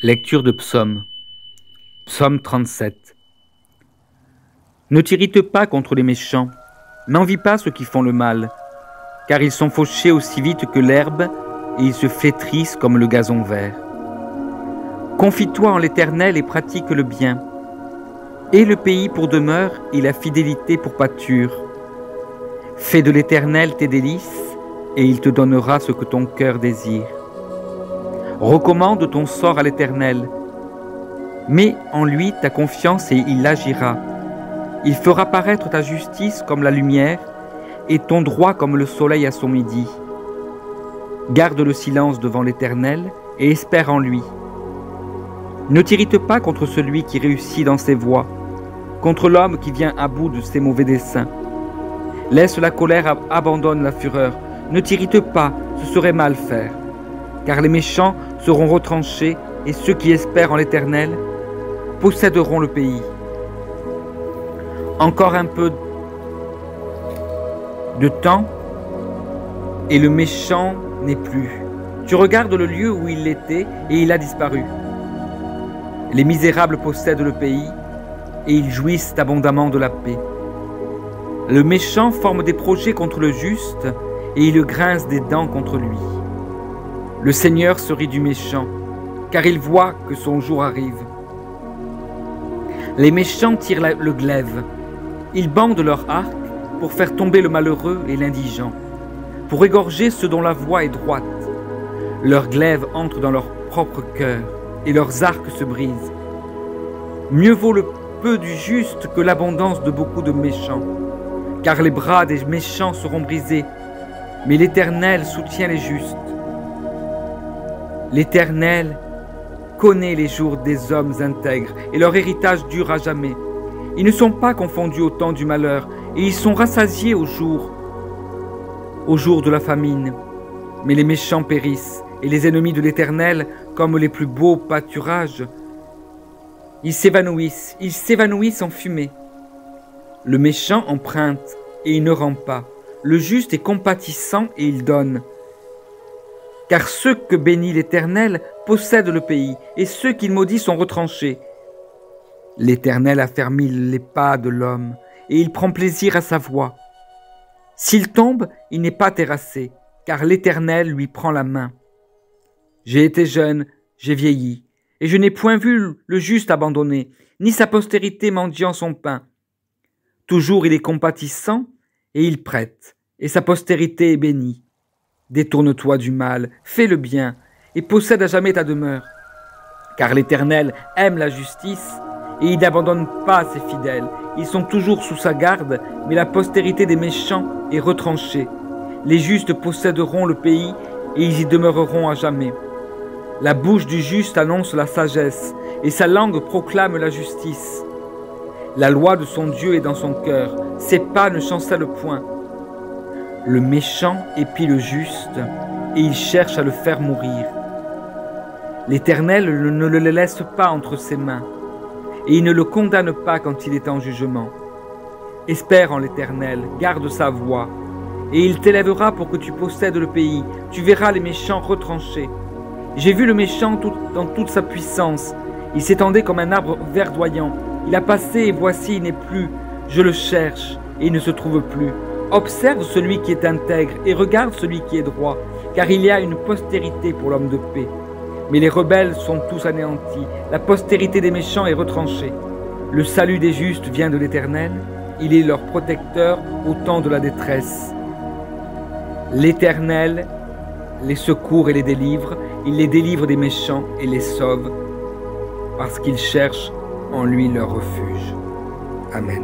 Lecture de Psaume. Psaume 37. Ne t'irrite pas contre les méchants, n'envie pas ceux qui font le mal, car ils sont fauchés aussi vite que l'herbe, et ils se flétrissent comme le gazon vert. Confie-toi en l'Éternel et pratique le bien. Aie le pays pour demeure et la fidélité pour pâture. Fais de l'Éternel tes délices, et il te donnera ce que ton cœur désire. Recommande ton sort à l'Éternel. Mets en lui ta confiance et il agira. Il fera paraître ta justice comme la lumière et ton droit comme le soleil à son midi. Garde le silence devant l'Éternel et espère en lui. Ne t'irrite pas contre celui qui réussit dans ses voies, contre l'homme qui vient à bout de ses mauvais desseins. Laisse la colère, abandonne la fureur. Ne t'irrite pas, ce serait mal faire. Car les méchants seront retranchés et ceux qui espèrent en l'Éternel posséderont le pays. Encore un peu de temps et le méchant n'est plus. Tu regardes le lieu où il était et il a disparu. Les misérables possèdent le pays et ils jouissent abondamment de la paix. Le méchant forme des projets contre le juste et il grince des dents contre lui. Le Seigneur se rit du méchant, car il voit que son jour arrive. Les méchants tirent le glaive. Ils bandent leur arc pour faire tomber le malheureux et l'indigent, pour égorger ceux dont la voie est droite. Leurs glaives entrent dans leur propre cœur et leurs arcs se brisent. Mieux vaut le peu du juste que l'abondance de beaucoup de méchants, car les bras des méchants seront brisés, mais l'Éternel soutient les justes. L'Éternel connaît les jours des hommes intègres et leur héritage dure à jamais. Ils ne sont pas confondus au temps du malheur et ils sont rassasiés au jour de la famine. Mais les méchants périssent et les ennemis de l'Éternel, comme les plus beaux pâturages, ils s'évanouissent en fumée. Le méchant emprunte et il ne rend pas. Le juste est compatissant et il donne. Car ceux que bénit l'Éternel possèdent le pays, et ceux qu'il maudit sont retranchés. L'Éternel affermit les pas de l'homme, et il prend plaisir à sa voie. S'il tombe, il n'est pas terrassé, car l'Éternel lui prend la main. J'ai été jeune, j'ai vieilli, et je n'ai point vu le juste abandonné, ni sa postérité mendiant son pain. Toujours il est compatissant, et il prête, et sa postérité est bénie. Détourne-toi du mal, fais le bien, et possède à jamais ta demeure. Car l'Éternel aime la justice, et il n'abandonne pas ses fidèles. Ils sont toujours sous sa garde, mais la postérité des méchants est retranchée. Les justes posséderont le pays, et ils y demeureront à jamais. La bouche du juste annonce la sagesse, et sa langue proclame la justice. La loi de son Dieu est dans son cœur, ses pas ne chancellent point. Le méchant épie le juste, et il cherche à le faire mourir. L'Éternel ne le laisse pas entre ses mains, et il ne le condamne pas quand il est en jugement. Espère en l'Éternel, garde sa voie, et il t'élèvera pour que tu possèdes le pays. Tu verras les méchants retranchés. J'ai vu le méchant dans toute sa puissance. Il s'étendait comme un arbre verdoyant. Il a passé et voici il n'est plus. Je le cherche et il ne se trouve plus. Observe celui qui est intègre et regarde celui qui est droit, car il y a une postérité pour l'homme de paix. Mais les rebelles sont tous anéantis, la postérité des méchants est retranchée. Le salut des justes vient de l'Éternel, il est leur protecteur au temps de la détresse. L'Éternel les secourt et les délivre, il les délivre des méchants et les sauve, parce qu'ils cherchent en lui leur refuge. Amen.